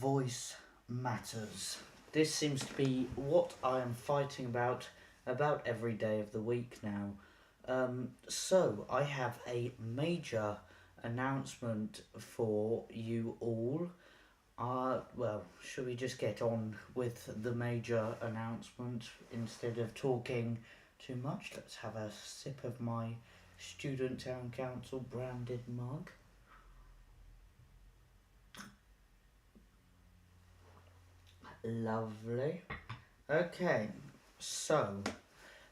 voice matters. This seems to be what I am fighting about every day of the week now. So I have a major announcement for you all. Well, should we just get on with the major announcement instead of talking too much? Let's have a sip of my Student Town Council branded mug. Lovely. Okay, so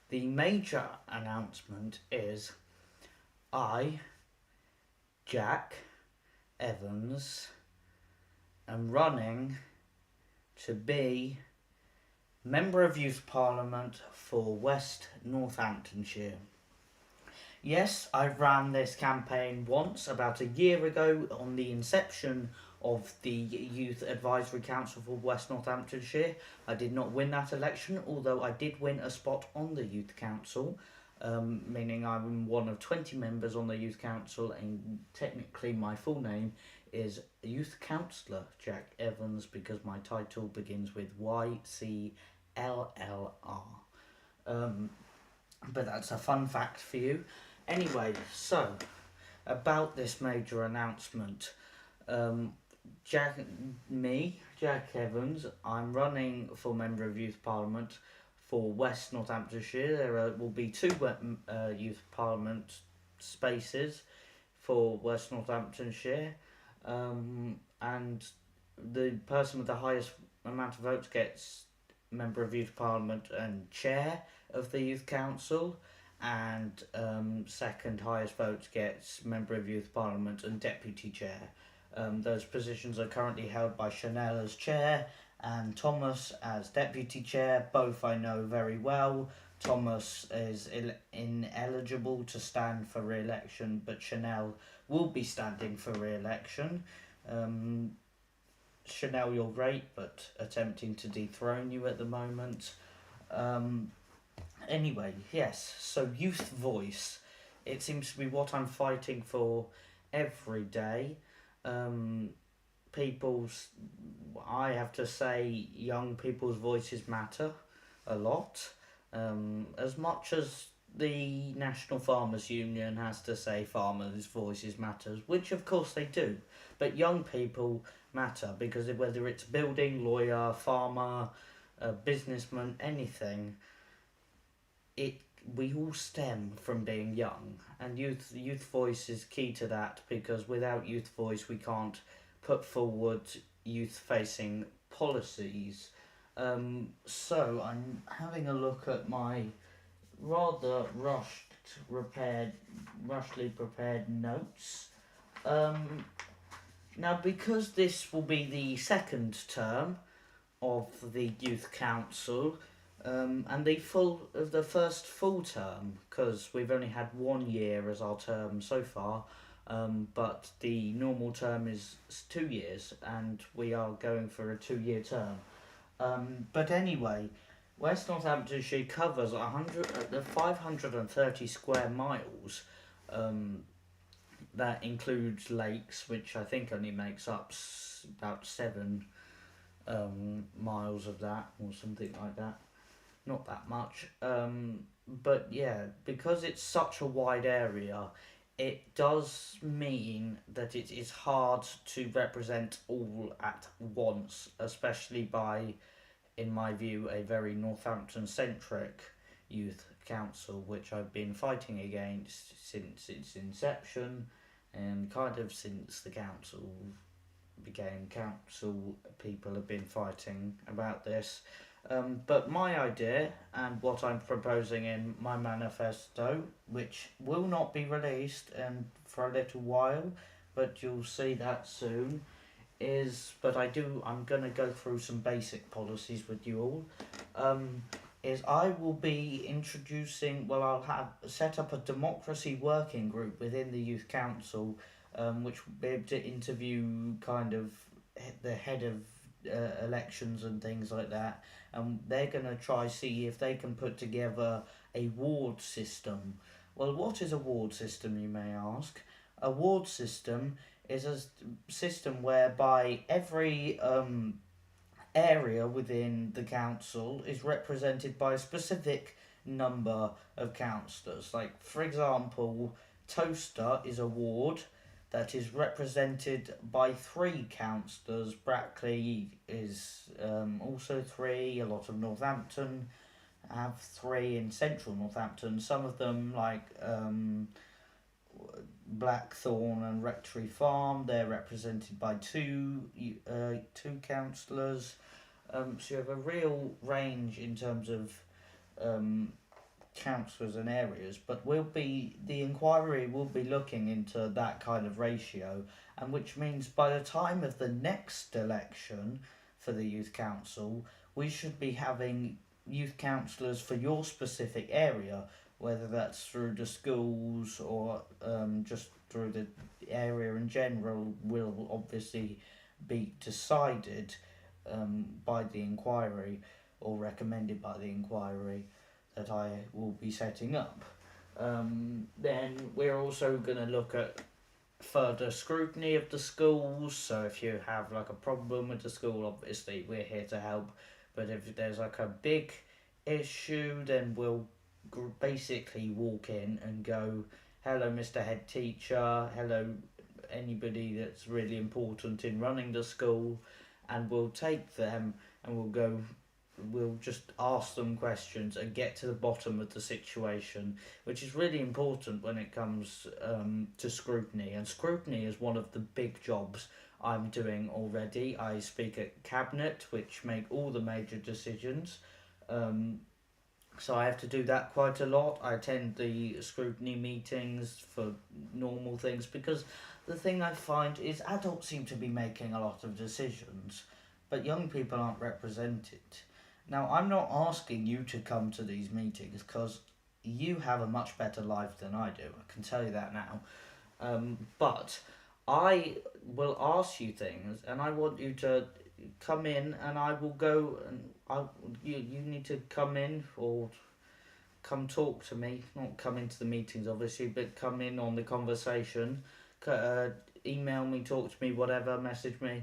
the major announcement is I, Jack Evans, am running to be Member of Youth Parliament for West Northamptonshire. Yes, I ran this campaign once, about a year ago, on the inception of the Youth Advisory Council for West Northamptonshire. I did not win that election, although I did win a spot on the Youth Council, meaning I'm one of 20 members on the Youth Council, and technically my full name is Youth Councillor Jack Evans, because my title begins with YCLLR. But that's a fun fact for you. Anyway, so about this major announcement, Jack Evans, I'm running for Member of Youth Parliament for West Northamptonshire. There will be two Youth Parliament spaces for West Northamptonshire, and the person with the highest amount of votes gets Member of Youth Parliament and Chair of the Youth Council, and second highest votes gets Member of Youth Parliament and Deputy Chair. Those positions are currently held by Chanel as Chair and Thomas as Deputy Chair. Both I know very well. Thomas is ineligible to stand for re-election, but Chanel will be standing for re-election. Chanel, you're great, but attempting to dethrone you at the moment. Anyway, yes, so youth voice. It seems to be what I'm fighting for every day. I have to say, young people's voices matter a lot. As much as the National Farmers Union has to say farmers' voices matters, which of course they do, but young people matter, because whether it's building, lawyer, farmer, businessman, anything, we all stem from being young, and youth voice is key to that, because without youth voice we can't put forward youth facing policies. So I'm having a look at my rather rushly prepared notes. Now, because this will be the second term of the Youth Council, and the first full term, because we've only had 1 year as our term so far, but the normal term is 2 years, and we are going for a 2-year term. But anyway, West Northamptonshire covers 530 square miles. That includes lakes, which I think only makes up about 7 miles of that, or something like that. Not that much. But yeah, because it's such a wide area, it does mean that it is hard to represent all at once, especially by, in my view, a very Northampton-centric youth council, which I've been fighting against since its inception, and kind of since the council became council, people have been fighting about this. But my idea, and what I'm proposing in my manifesto, which will not be released for a little while, but you'll see that soon, I'm going to go through some basic policies with you all, is I will be I'll have set up a democracy working group within the Youth Council, which will be able to interview kind of the head of elections and things like that, and they're going to try see if they can put together a ward system. Well, what is a ward system, you may ask? A ward system is a system whereby every area within the council is represented by a specific number of councillors. Like, for example, Toaster is a ward that is represented by three councillors. Brackley is also three. A lot of Northampton have three in central Northampton. Some of them, like Blackthorn and Rectory Farm, they're represented by two councillors. So you have a real range in terms of councillors and areas, but the inquiry will be looking into that kind of ratio, and which means by the time of the next election for the youth council, we should be having youth councillors for your specific area, whether that's through the schools or just through the area in general, will obviously be decided by the inquiry or recommended by the inquiry that I will be setting up. Then we're also going to look at further scrutiny of the schools. So if you have like a problem with the school, obviously we're here to help. But if there's like a big issue, then we'll basically walk in and go, hello Mr. Head Teacher, hello anybody that's really important in running the school, and we'll take them and we'll just ask them questions and get to the bottom of the situation, which is really important when it comes to scrutiny. And scrutiny is one of the big jobs I'm doing already. I speak at Cabinet, which make all the major decisions. So I have to do that quite a lot. I attend the scrutiny meetings for normal things, because the thing I find is adults seem to be making a lot of decisions, but young people aren't represented. Now, I'm not asking you to come to these meetings because you have a much better life than I do. I can tell you that now. But I will ask you things, and I want you to come in, and I will go, and you need to come in or come talk to me. Not come into the meetings, obviously, but come in on the conversation. Email me, talk to me, whatever, message me.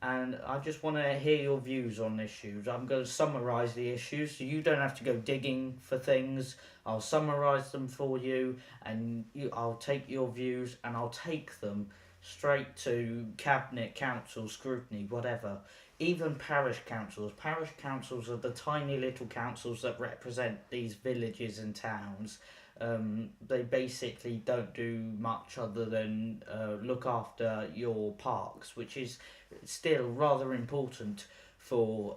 And I just want to hear your views on issues. I'm going to summarise the issues, so you don't have to go digging for things. I'll summarise them for you, and I'll take your views, and I'll take them straight to Cabinet, Council, scrutiny, whatever. Even parish councils. Parish councils are the tiny little councils that represent these villages and towns. They basically don't do much other than look after your parks, which is still rather important for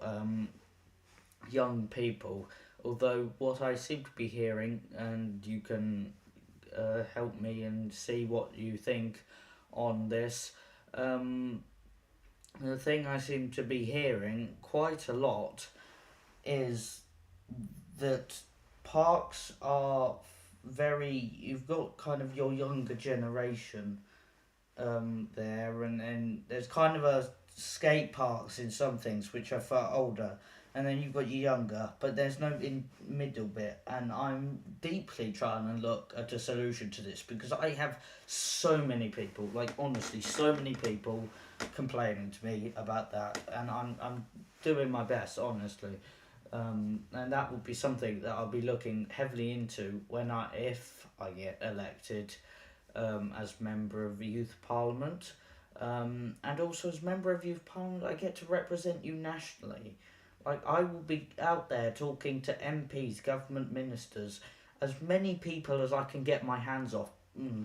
young people. Although what I seem to be hearing, and you can help me and see what you think on this, the thing I seem to be hearing quite a lot is that parks are you've got kind of your younger generation there, and there's kind of a skate parks in some things which are far older, and then you've got your younger, but there's no in middle bit, and I'm deeply trying to look at a solution to this, because I have so many people, like honestly so many people complaining to me about that, and I'm doing my best, honestly. And that will be something that I'll be looking heavily into if I get elected as member of the Youth Parliament. And also as member of Youth Parliament, I get to represent you nationally. Like, I will be out there talking to MPs, government ministers, as many people as I can get my hands off,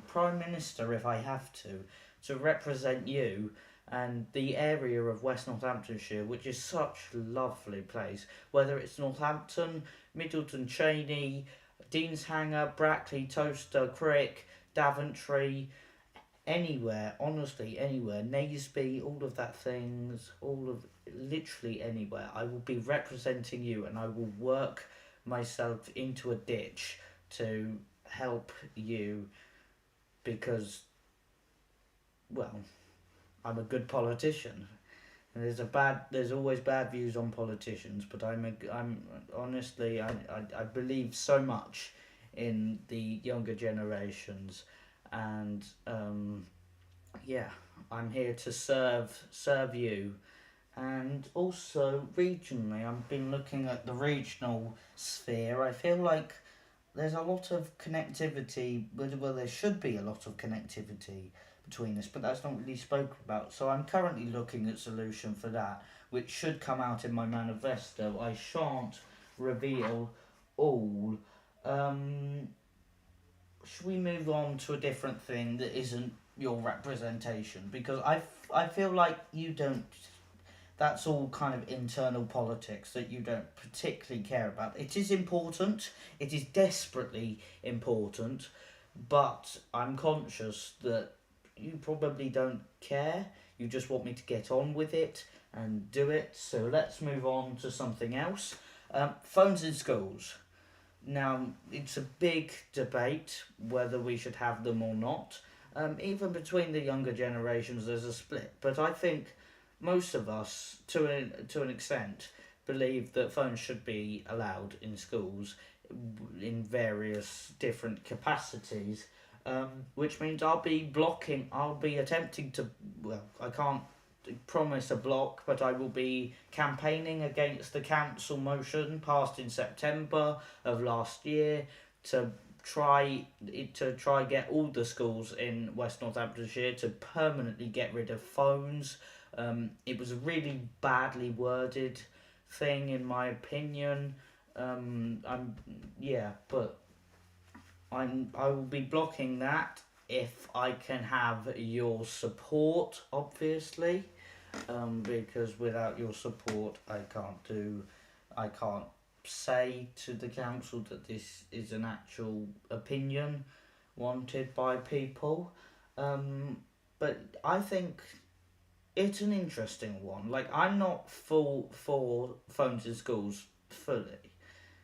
Prime Minister if I have to represent you and the area of West Northamptonshire, which is such a lovely place, whether it's Northampton, Middleton, Cheney, Deanshanger, Brackley, Toaster, Crick, Daventry, anywhere, honestly, anywhere, Naseby, all of that things, literally anywhere. I will be representing you, and I will work myself into a ditch to help you, because, well, I'm a good politician. And there's always bad views on politicians, but I'm honestly, I believe so much in the younger generations, and yeah, I'm here to serve you. And also regionally, I've been looking at the regional sphere. I feel like there's a lot of connectivity. Well, there should be a lot of connectivity between us, but that's not really spoken about. So I'm currently looking at solution for that, which should come out in my manifesto. I shan't reveal all. Um, should we move on to a different thing that isn't your representation? Because I feel like you don't. That's all kind of internal politics that you don't particularly care about. It is important. It is desperately important, but I'm conscious that you probably don't care. You just want me to get on with it and do it. So let's move on to something else. Phones in schools. Now, it's a big debate whether we should have them or not. Even between the younger generations, there's a split. But I think most of us, to an extent, believe that phones should be allowed in schools in various different capacities. Which means I'll be attempting to, well, I can't promise a block, but I will be campaigning against the council motion passed in September of last year to try get all the schools in West Northamptonshire to permanently get rid of phones. It was a really badly worded thing in my opinion. I'm yeah, but I will be blocking that if I can have your support, obviously, because without your support, I can't say to the council that this is an actual opinion wanted by people. But I think it's an interesting one. Like, I'm not full for phones in schools fully,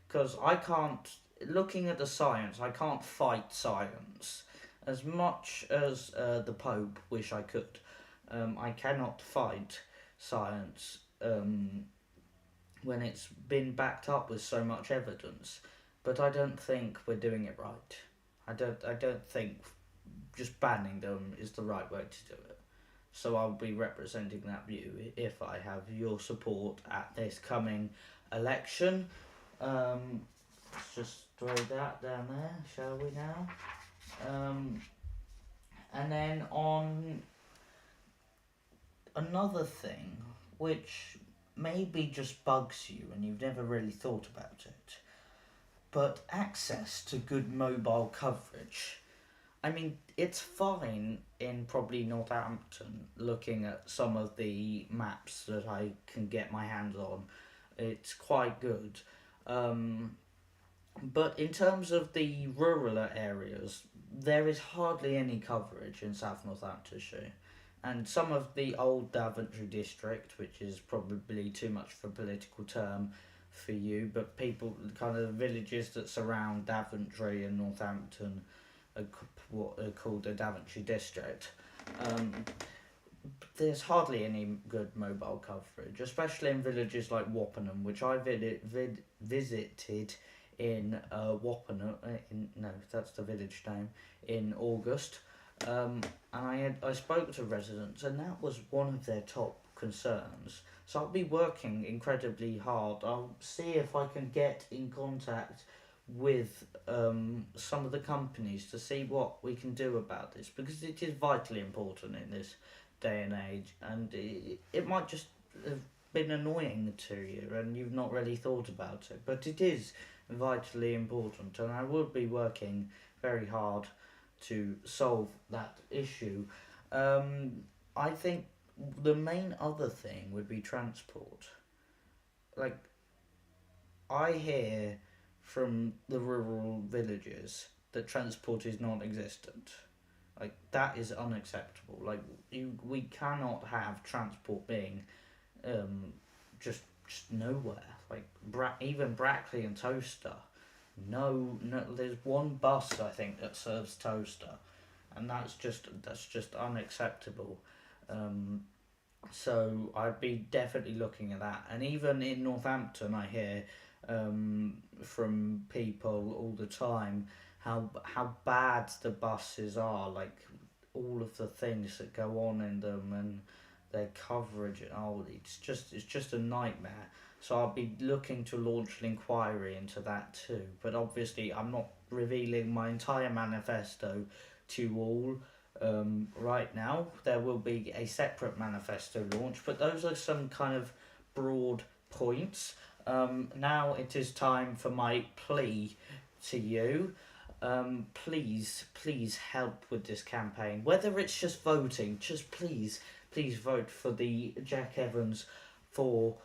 because I can't. Looking at the science, I can't fight science as much as the Pope wish I could. I cannot fight science when it's been backed up with so much evidence. But I don't think we're doing it right. I don't think just banning them is the right way to do it. So I'll be representing that view if I have your support at this coming election. Let's just throw that down there, shall we now? And then on another thing, which maybe just bugs you and you've never really thought about it, but access to good mobile coverage. I mean, it's fine in probably Northampton looking at some of the maps that I can get my hands on. It's quite good. Um, but in terms of the rural areas, there is hardly any coverage in South Northamptonshire. And some of the old Daventry district, which is probably too much of a political term for you, but people, kind of villages that surround Daventry and Northampton, are what are called the Daventry district. Um, there's hardly any good mobile coverage, especially in villages like Woppenham, which I visited in Woppenham. No, that's the village name. In August, and I spoke to residents, and that was one of their top concerns. So I'll be working incredibly hard. I'll see if I can get in contact with some of the companies to see what we can do about this, because it is vitally important in this day and age, and it might just have been annoying to you and you've not really thought about it, but it is vitally important, and I will be working very hard to solve that issue. I think the main other thing would be transport. Like, I hear from the rural villages that transport is non-existent. Like, that is unacceptable. Like, we cannot have transport being um, just nowhere. Like, even Brackley and Toaster, no. There's one bus I think that serves Toaster, and that's just unacceptable. Um, so I'd be definitely looking at that. And even in Northampton, I hear from people all the time how bad the buses are. Like, all of the things that go on in them and their coverage. Oh, it's just a nightmare. So I'll be looking to launch an inquiry into that too. But obviously, I'm not revealing my entire manifesto to all. Right now, there will be a separate manifesto launch, but those are some kind of broad points. Now it is time for my plea to you. Please help with this campaign. Whether it's just voting, just please vote for the Jack Evans for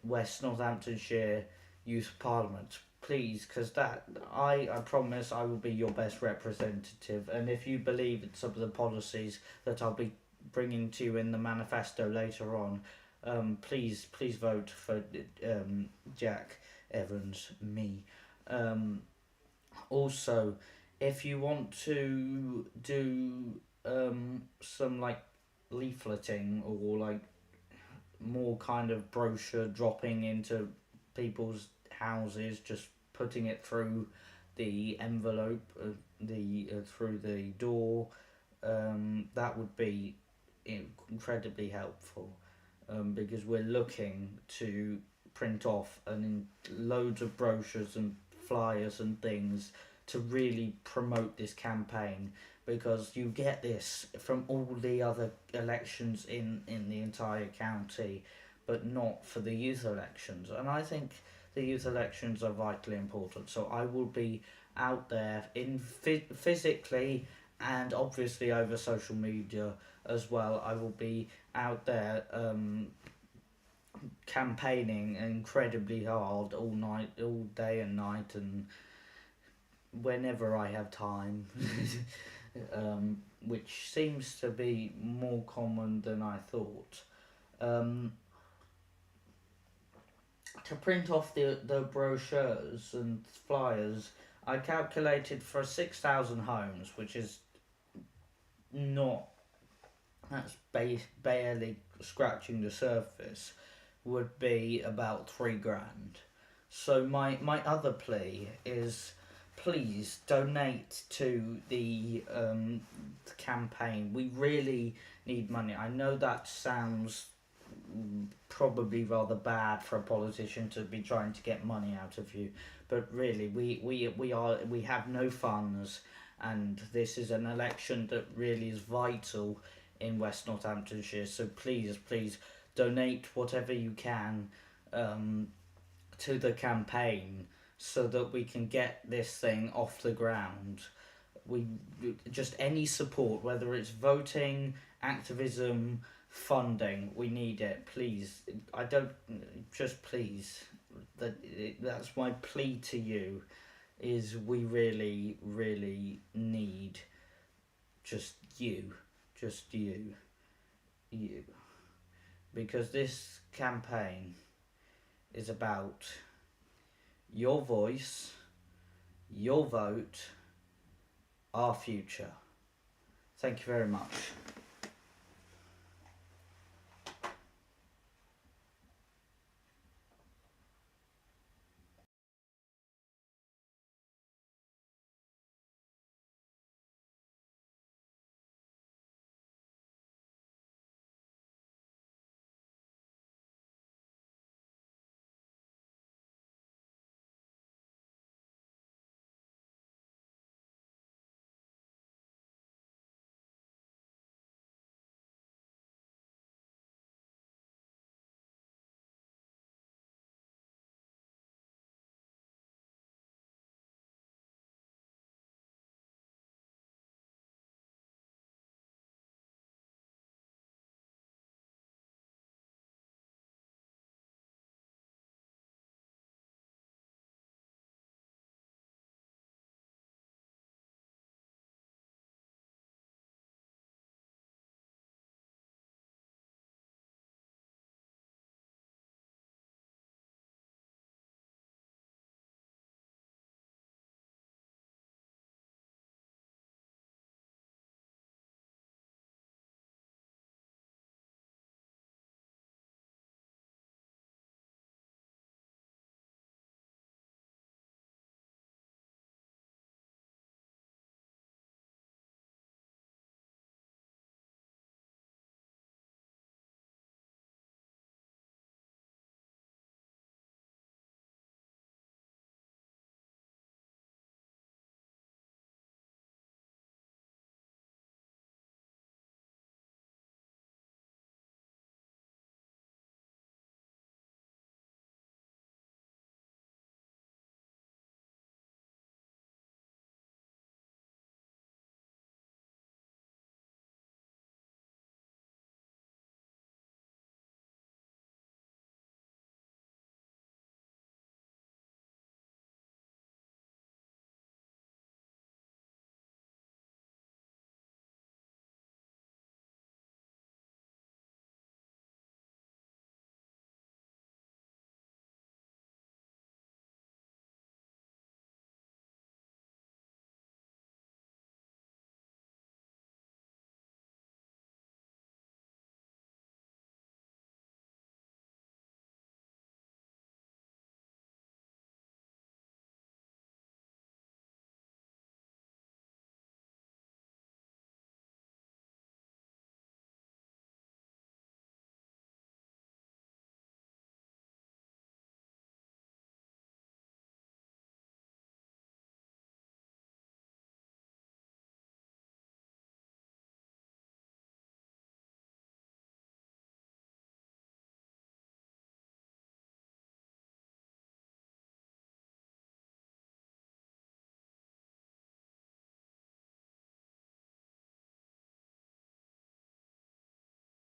West Northamptonshire Youth Parliament. Please, because that I promise I will be your best representative. And if you believe in some of the policies that I'll be bringing to you in the manifesto later on, please vote for Jack Evans, me. Also, if you want to do some like leafleting or like more kind of brochure dropping into people's houses, just putting it through the envelope, the through the door, that would be incredibly helpful, because we're looking to print off loads of brochures and flyers and things to really promote this campaign, because you get this from all the other elections in the entire county, but not for the youth elections. And I think the youth elections are vitally important. So I will be out there physically and obviously over social media as well. I will be out there campaigning incredibly hard all night, all day and night, and whenever I have time, which seems to be more common than I thought. To print off the brochures and flyers, I calculated for 6,000 homes, which is not, that's barely scratching the surface, would be about £3,000. So my other plea is, please donate to the campaign. We really need money. I know that sounds probably rather bad for a politician to be trying to get money out of you, but really we have no funds, and this is an election that really is vital in West Northamptonshire. So please donate whatever you can to the campaign, so that we can get this thing off the ground. We just any support, whether it's voting, activism, funding, we need it. Please, I don't just please. That's my plea to you. Is we really need just you, you, because this campaign is about your voice, your vote, our future. Thank you very much.